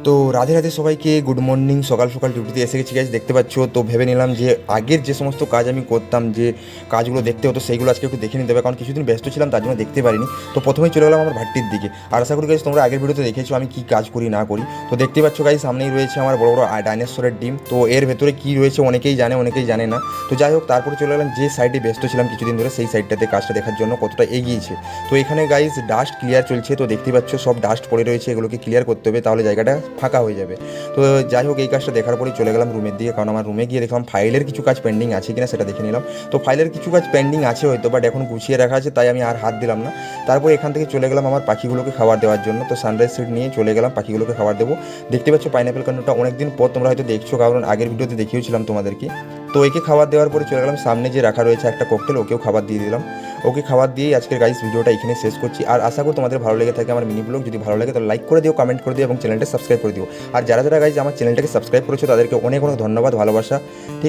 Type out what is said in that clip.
তো রাধে রাধে সবাইকে, good morning. সকাল সকাল ডিউটিতে এসে গেছি গাইজ, দেখতে পাচ্ছ। তো ভেবে নিলাম যে আগের যে সমস্ত কাজ আমি করতাম, যে কাজগুলো দেখতে হতো, সেইগুলো আজকে একটু দেখে নিতে হবে, কারণ কিছুদিন ব্যস্ত ছিলাম তার জন্য দেখতে পারিনি। তো প্রথমেই চলে গেলাম আমার ভাট্টির দিকে। আর আশা করি গাইজ তোমরা আগের ভিডিওতে দেখেছো আমি কী কাজ করি না করি। তো দেখতে পাচ্ছ গাইজ, সামনেই রয়েছে আমার বড় বড় ডাইনোসরের ডিম। তো এর ভেতরে কী রয়েছে অনেকেই জানে, অনেকেই জানে না। তো যাই হোক, তারপরে চলে গেলাম যে সাইডে ব্যস্ত ছিলাম কিছুদিন ধরে, সেই সাইডটাতে কাজটা দেখার জন্য কতটা এগিয়েছে। তো এখানে গাইজ ডাস্ট ক্লিয়ার চলছে। তো দেখতে পাচ্ছ সব ডাস্ট পড়ে রয়েছে, এগুলোকে ক্লিয়ার করতে হবে, তাহলে জায়গাটা ফাঁকা হয়ে যাবে। তো যাই হোক, এই কাজটা দেখার পরেই চলে গেলাম রুমের দিকে, কারণ আমার রুমে গিয়ে দেখলাম ফাইলের কিছু কাজ পেন্ডিং আছে কিনা সেটা দেখে নিলাম। তো ফাইলের কিছু কাজ পেন্ডিং আছে হয়তো, বাট এখন গুছিয়ে রাখা আছে, তাই আমি আর হাত দিলাম না। তারপর এখান থেকে চলে গেলাম আমার পাখিগুলোকে খাবার দেওয়ার জন্য। তো সানরাইজ সিট নিয়ে চলে গেলাম পাখিগুলোকে খাবার দেবো। দেখতে পাচ্ছ পাইনাপেল কান্ডটা অনেকদিন পর তোমরা হয়তো দেখছো, কারণ আগের ভিডিওতে দেখিয়েছিলাম তোমাদেরকে। তো একে খাবার দেওয়ার পরে চলে গেলাম সামনে যে রাখা রয়েছে একটা ককটেল, ওকেও খাবার দিয়ে দিলাম। ওকে খাবার দিয়েই আজকের গাইস ভিডিওটা এখানে শেষ করছি। আর আশা করি তোমাদের ভালো লেগে থাকে আমার মিনি ব্লগ। যদি ভালো লাগে তো লাইক করে দিও, কমেন্ট করে দিও এবং চ্যানেলটা সাবস্ক্রাইব করে দিও। আর যারা যারা গাইস আমার চ্যানেলটাকে সাবস্ক্রাইব করেছো তাদেরকে অনেক অনেক ধন্যবাদ, ভালোবাসা। ঠিক